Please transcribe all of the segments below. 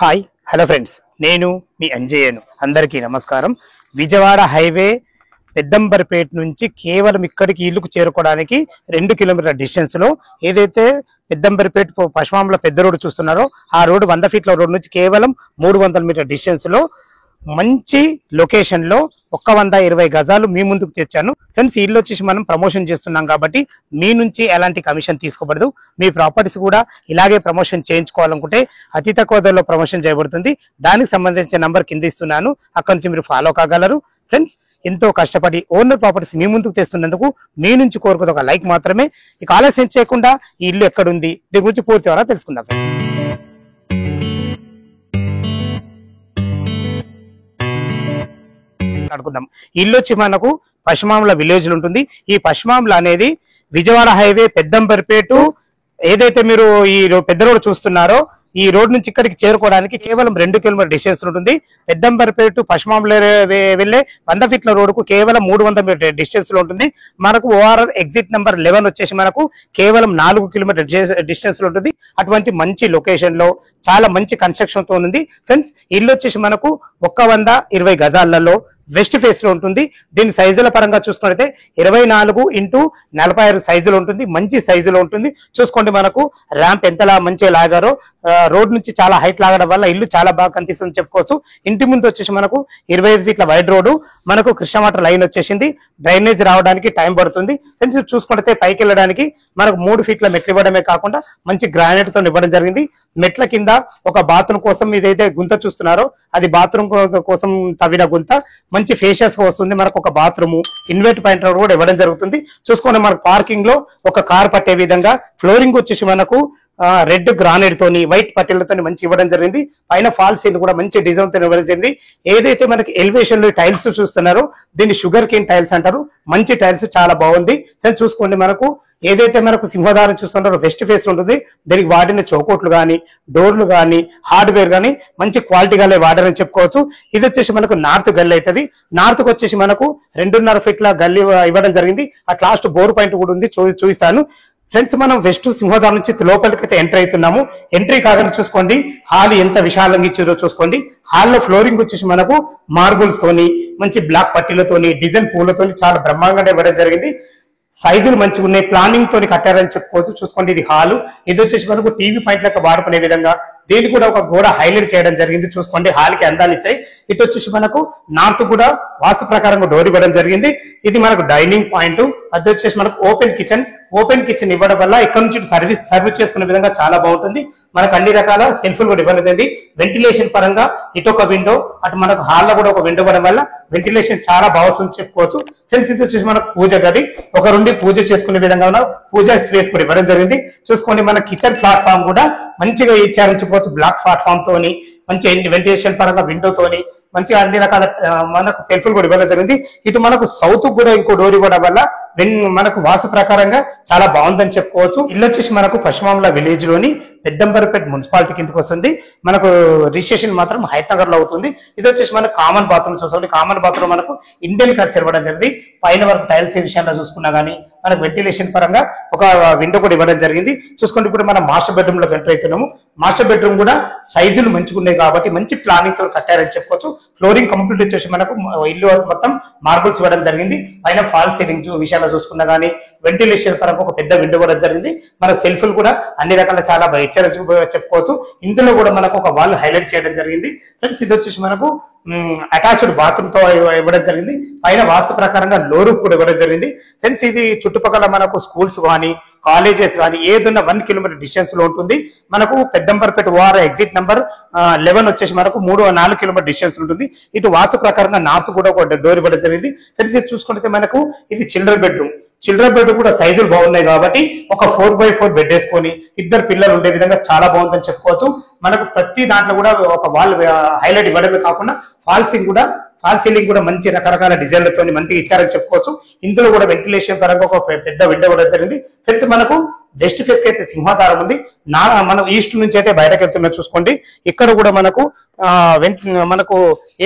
Hi hello friends, నేను మీ అంజయ్యను. అందరికీ నమస్కారం. విజయవాడ హైవే పెద్దంబర్పేట నుంచి కేవలం ఇక్కడికి ఇల్లుకు చేరుకోవడానికి 2 కిలోమీటర్ల డిస్టెన్స్ లో ఏదైతే పెద్దంబర్పేట పశ్చిమాంలో పెద్ద రోడ్డు చూస్తున్నారో ఆ రోడ్డు 100 ఫీట్ల రోడ్డు నుంచి కేవలం 300 మీటర్ డిస్టెన్స్ లో మంచి లొకేషన్ లో 120 గజాలు మీ ముందుకు తెచ్చాను ఫ్రెండ్స్. ఇల్లు వచ్చేసి మనం ప్రమోషన్ చేస్తున్నాం కాబట్టి మీ నుంచి ఎలాంటి కమిషన్ తీసుకోబడదు. మీ ప్రాపర్టీస్ కూడా ఇలాగే ప్రమోషన్ చేయించుకోవాలనుకుంటే అతి తక్కువ ధరలో ప్రమోషన్ చేయబడుతుంది. దానికి సంబంధించిన నంబర్ కింద ఇస్తున్నాను, అక్కడి నుంచి మీరు ఫాలో కాగలరు ఫ్రెండ్స్. ఎంతో కష్టపడి ఓనర్ ప్రాపర్టీస్ మీ ముందుకు తెస్తున్నందుకు మీ నుంచి కోరుకునే ఒక లైక్ మాత్రమే. ఇక ఆలస్యం చేయకుండా ఈ ఇల్లు ఎక్కడుంది దీని గురించి పూర్తి వివరాలు తెలుసుకుందాం ఫ్రెండ్స్. ఇల్లు వచ్చి మనకు పశ్చిమాంల విలేజ్ ఉంటుంది. ఈ పశ్చిమాంల అనేది విజయవాడ హైవే పెద్దంబర్పేట ఏదైతే మీరు ఈ పెద్ద రోడ్ చూస్తున్నారో ఈ రోడ్ నుంచి ఇక్కడికి చేరుకోవడానికి కేవలం 2 కిలోమీటర్ డిస్టెన్స్ ఉంటుంది. పెద్దంబర్పేట పశ్చిమాంలో వెళ్లే 100 ఫీట్ల రోడ్డుకు కేవలం 300 మీటర్ డిస్టెన్స్ లో ఉంటుంది. మనకు ఓఆర్ఆర్ ఎగ్జిట్ నెంబర్ 11 వచ్చేసి మనకు కేవలం 4 కిలోమీటర్ డిస్టెన్స్ లో ఉంటుంది. అటువంటి మంచి లొకేషన్ లో చాలా మంచి కన్స్ట్రక్షన్ తో ఉంది ఫ్రెండ్స్. ఇల్లు వచ్చేసి మనకు 120 గజాలలో వెస్ట్ ఫేస్ లో ఉంటుంది. దీని సైజుల పరంగా చూసుకుంటే 24x46 సైజులో ఉంటుంది. మంచి సైజులో ఉంటుంది. చూసుకోండి మనకు ర్యాంప్ ఎంతలా మంచిగా లాగారో, రోడ్ నుంచి చాలా హైట్ లాగడం వల్ల ఇల్లు చాలా బాగా కనిపిస్తుంది చెప్పుకోవచ్చు. ఇంటి ముందు వచ్చేసి మనకు 25 ఫీట్ల వైడ్ రోడ్డు, మనకు కృష్ణ వాటర్ లైన్ వచ్చేసింది. డ్రైనేజ్ రావడానికి టైం పడుతుంది ఫ్రెండ్స్. చూసుకుంటే పైకి వెళ్ళడానికి మనకు 3 ఫీట్ల మెట్లు ఇవ్వడమే కాకుండా మంచి గ్రానైట్ తో ఇవ్వడం జరిగింది. మెట్ల కింద ఒక బాత్రూమ్ కోసం ఇదైతే గుంత చూస్తున్నారో అది బాత్రూమ్ కోసం తవ్విన గుంత. మంచి ఫేషియస్ గా వస్తుంది. మనకు ఒక బాత్రూమ్ ఇన్వర్ట్ పాయింట్ కూడా ఇవ్వడం జరుగుతుంది. చూసుకోండి మనకు పార్కింగ్ లో ఒక కార్ పట్టే విధంగా ఫ్లోరింగ్ వచ్చేసి మనకు రెడ్ గ్రానైట్ తోని వైట్ పట్టెలతో మంచి ఇవ్వడం జరిగింది. పైన ఫాల్ సీల్ కూడా మంచి డిజైన్ తో ఇవ్వడం జరిగింది. ఏదైతే మనకి ఎలివేషన్ లో టైల్స్ చూస్తున్నారో దీన్ని షుగర్ కేన్ టైల్స్ అంటారు. మంచి టైల్స్ చాలా బాగుంది. చూసుకోండి మనకు ఏదైతే మనకు సింహదారం చూస్తున్నారో వెస్ట్ ఫేస్ ఉంటుంది. దీనికి వాడిన చౌకోట్లు కానీ డోర్లు కానీ హార్డ్వేర్ కానీ మంచి క్వాలిటీ గానే వాడారని చెప్పుకోవచ్చు. ఇది వచ్చేసి మనకు నార్త్ గల్లీ అవుతుంది. నార్త్ కు వచ్చేసి మనకు 2.5 ఫీట్ల గల్లీ ఇవ్వడం జరిగింది. అట్ లాస్ట్ బోర్ పాయింట్ కూడా ఉంది, చూపిస్తాను ఫ్రెండ్స్. మనం వెస్ట్ సింహదారం నుంచి లోపలికి ఎంట్రీ అవుతున్నాము. ఎంట్రీ కాగానే చూసుకోండి హాల్ ఎంత విశాలంగా ఇచ్చారో చూసుకోండి. హాల్లో ఫ్లోరింగ్ వచ్చేసి మనకు మార్బుల్స్ తోని మంచి బ్లాక్ పట్టీలతోని డిజైన్ పూలతోని చాలా బ్రహ్మాండంగా ఇవ్వడం జరిగింది. సైజులు మంచిగా ఉన్నాయి. ప్లానింగ్ తోని కట్టారని చెప్పుకోవచ్చు. చూసుకోండి ఇది హాలు. ఇది వచ్చేసి మనకు టీవీ పాయింట్ లెక్క వాడుకునే విధంగా దీన్ని కూడా ఒక గోడ హైలైట్ చేయడం జరిగింది. చూసుకోండి హాల్ కి అందాన్ని ఇచ్చాయి. ఇటు వచ్చేసి మనకు నార్త్ కూడా వాస్తు ప్రకారంగా డోర్ ఇవ్వడం జరిగింది. ఇది మనకు డైనింగ్ పాయింట్. అది వచ్చేసి మనకు ఓపెన్ కిచెన్ ఇవ్వడం వల్ల ఇక్కడ నుంచి సర్వీస్ చేసుకునే విధంగా చాలా బాగుంటుంది. మనకు అన్ని రకాల సెల్ఫ్లు కూడా ఇవ్వడం జరిగింది. వెంటిలేషన్ పరంగా ఇటు ఒక విండో, అటు మనకు హాల్లో కూడా ఒక విండో ఇవ్వడం వల్ల వెంటిలేషన్ చాలా బాగుంటుంది చెప్పుకోవచ్చు ఫ్రెండ్స్. ఇది వచ్చేసి మనకు పూజ గది, ఒక రెండు పూజ చేసుకునే విధంగా ఉన్న పూజ స్పేస్ కూడా ఇవ్వడం జరిగింది. చూసుకోండి మన కిచెన్ ప్లాట్ఫామ్ కూడా మంచిగా ఇచ్చారని చెప్పవచ్చు. బ్లాక్ ప్లాట్ఫామ్ తోని మంచి వెంటిలేషన్ పరంగా విండో తోని మంచిగా అన్ని రకాల మనకు సెల్ఫ్లు కూడా ఇవ్వడం జరిగింది. ఇటు మనకు సౌత్ కూడా ఇంకో డోర్ ఇవ్వడం వల్ల మనకు వాస్తు ప్రకారంగా చాలా బాగుందని చెప్పుకోవచ్చు. ఇల్లు వచ్చేసి మనకు పశ్చిమాంల విలేజ్ లోని పెద్దంబర్పేట మున్సిపాలిటీ కిందకి వస్తుంది. మనకు రిజిస్ట్రేషన్ మాత్రం హైదరాబాద్ లో అవుతుంది. ఇది వచ్చేసి మనకు కామన్ బాత్రూమ్ చూసుకోండి. కామన్ బాత్రూమ్ మనకు ఇండియన్ కల్చర్ ఇవ్వడం జరిగింది. పైన వరకు టైల్స్ విషయంలో చూసుకున్నా గానీ మనకు వెంటిలేషన్ పరంగా ఒక విండో కూడా ఇవ్వడం జరిగింది. చూసుకోండి ఇప్పుడు మనం మాస్టర్ బెడ్రూమ్ లో ఎంటర్ అవుతున్నాము. మాస్టర్ బెడ్రూమ్ కూడా సైజులు మంచిగా ఉన్నాయి కాబట్టి మంచి ప్లానింగ్ తో కట్టారని చెప్పుకోవచ్చు. ఫ్లోరింగ్ కంప్లీట్ వచ్చేసి మనకు ఇల్లు మొత్తం మార్బుల్స్ ఇవ్వడం జరిగింది. పైన ఫాల్ సీలింగ్ విషయాల్లో చూసుకున్నా గానీ వెంటిలేషన్ పరంగా ఒక పెద్ద విండో కూడా జరిగింది. మన సెల్ఫ్లు కూడా అన్ని రకాల చాలా చెప్పుకోవచ్చు. ఇందులో కూడా మనకు ఒక వాల్ హైలైట్ చేయడం జరిగింది ఫ్రెండ్స్. ఇది వచ్చేసి మనకు అటాచ్డ్ బాత్రూమ్ తో ఇవ్వడం జరిగింది. పైన వాస్తు ప్రకారంగా లోరు కూడా ఇవ్వడం జరిగింది ఫ్రెండ్స్. ఇది చుట్టుపక్కల మనకు స్కూల్స్ కానీ కాలేజెస్ కానీ ఏదైనా 1 కిలోమీటర్ డిస్టెన్స్ లో ఉంటుంది. మనకు పెద్దంబర్పేట ఓఆర్ ఎగ్జిట్ నెంబర్ 11 వచ్చేసి మనకు 4 కిలోమీటర్ డిస్టెన్స్ ఉంటుంది. ఇటు వాస్తు ప్రకారంగా నార్త్ కూడా ఒక డోర్ ఇవ్వడం జరిగింది ఫ్రెండ్స్. ఇది చూసుకుంటే మనకు ఇది చిల్డ్రన్ బెడ్రూమ్ కూడా సైజులు బాగున్నాయి కాబట్టి ఒక 4x4 బెడ్ వేసుకొని 2 పిల్లలు ఉండే విధంగా చాలా బాగుందని చెప్పుకోవచ్చు. మనకు ప్రతి దాంట్లో కూడా ఒక వాల్ హైలైట్ ఇవ్వడమే కాకుండా ఫాల్ సీలింగ్ కూడా మంచి రకరకాల డిజైన్లతో మంచిగా ఇచ్చారని చెప్పుకోవచ్చు. ఇందులో కూడా వెంటిలేషన్ పరంగా ఒక పెద్ద విండో కూడా జరిగింది ఫ్రెండ్స్. మనకు వెస్ట్ ఫేస్ కి అయితే సింహదారం ఉంది. మనం ఈస్ట్ నుంచి అయితే బయటకు వెళ్తున్నా చూసుకోండి. ఇక్కడ కూడా మనకు మనకు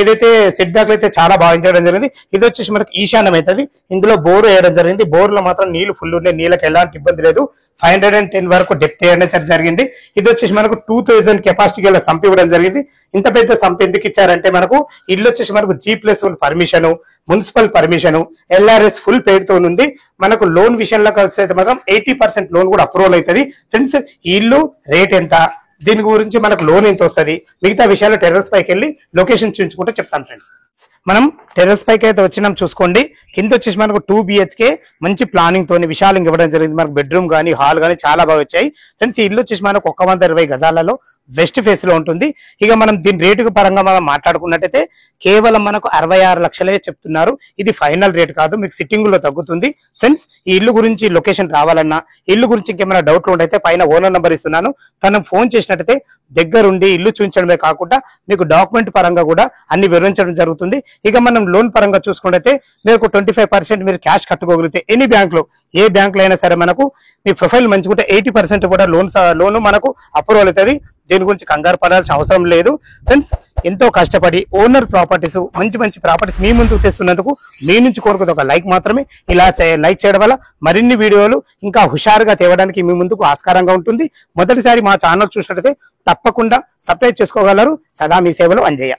ఏదైతే సెట్ బ్యాక్ అయితే చాలా బాగా చేయడం జరిగింది. ఇది వచ్చేసి మనకు ఈశాన్యం అవుతుంది. ఇందులో బోర్ వేయడం జరిగింది. బోర్ లో మాత్రం నీళ్లు ఫుల్ ఉన్నాయి, నీళ్ళకి ఎలాంటి ఇబ్బంది లేదు. 510 వరకు డెప్త్ వేయడం జరిగింది. ఇది వచ్చేసి మనకు 2000 కెపాసిటీ గల సంప్ ఇవ్వడం జరిగింది. ఇంత పెద్ద సంప్ ఎందుకు ఇచ్చారంటే మనకు ఇల్లు వచ్చేసి మనకు G+1 permission, municipal permission, LRS full పేడ్ తో ఉంది. మనకు లోన్ విషయంలో కలిసి అయితే మాత్రం 80% లోన్ కూడా అప్రూవల్ అవుతుంది. ఫ్రెండ్స్ ఈ ఇల్లు రేట్ ఎంత, దీని గురించి మనకు లోన్ ఎంత వస్తుంది, మిగతా విషయాలు టెర్రస్ పైకి వెళ్ళి లొకేషన్ చూపించుకుంటే చెప్తాను ఫ్రెండ్స్. మనం టెర్రస్ పైకి అయితే వచ్చినాం చూసుకోండి. కింద వచ్చేసి మనకు 2 BHK మంచి ప్లానింగ్ తోని విశాలంగా ఇవ్వడం జరిగింది. మనకు బెడ్రూమ్ కానీ హాల్ కానీ చాలా బాగా వచ్చాయి ఫ్రెండ్స్. ఈ ఇల్లు వచ్చేసి మనకు 120 గజాలలో వెస్ట్ ఫేస్ లో ఉంటుంది. ఇక మనం దీని రేటు పరంగా మనం మాట్లాడుకున్నట్టయితే కేవలం మనకు 66 లక్షలే చెప్తున్నారు. ఇది ఫైనల్ రేట్ కాదు, మీకు సిట్టింగ్ లో తగ్గుతుంది ఫ్రెండ్స్. ఈ ఇల్లు గురించి లొకేషన్ రావాలన్నా, ఇల్లు గురించి ఇంకేమైనా డౌట్లు ఉంటే పైన ఓనర్ నెంబర్ ఇస్తున్నాను, తనకు ఫోన్ చేసినట్టయితే దగ్గరుండి ఇల్లు చూపించడమే కాకుండా మీకు డాక్యుమెంట్ పరంగా కూడా అన్ని వివరించడం జరుగుతుంది. ఇక మనం లోన్ పరంగా చూసుకుంటే మీకు 25% మీరు క్యాష్ కట్టుకోగలిగితే ఎనీ బ్యాంక్ లో, ఏ బ్యాంక్ లో అయినా సరే మనకు మీ ప్రొఫైల్ మంచిగుంటే 80% కూడా లోన్ మనకు అప్రూవల్ అవుతుంది. దీని గురించి కంగారు పడాల్సిన అవసరం లేదు ఫ్రెండ్స్. ఎంతో కష్టపడి ఓనర్ ప్రాపర్టీస్, మంచి మంచి ప్రాపర్టీస్ మీ ముందుకు తెస్తున్నందుకు మీ నుంచి కోరుకునే ఒక లైక్ మాత్రమే. ఇలా లైక్ చేయడం వల్ల మరిన్ని వీడియోలు ఇంకా హుషారుగా తేవడానికి మీ ముందుకు ఆస్కారంగా ఉంటుంది. మొదటిసారి మా ఛానల్ చూసినట్లయితే తప్పకుండా సబ్స్క్రైబ్ చేసుకోగలరు. సదా మీ సేవలో అంజయ్య.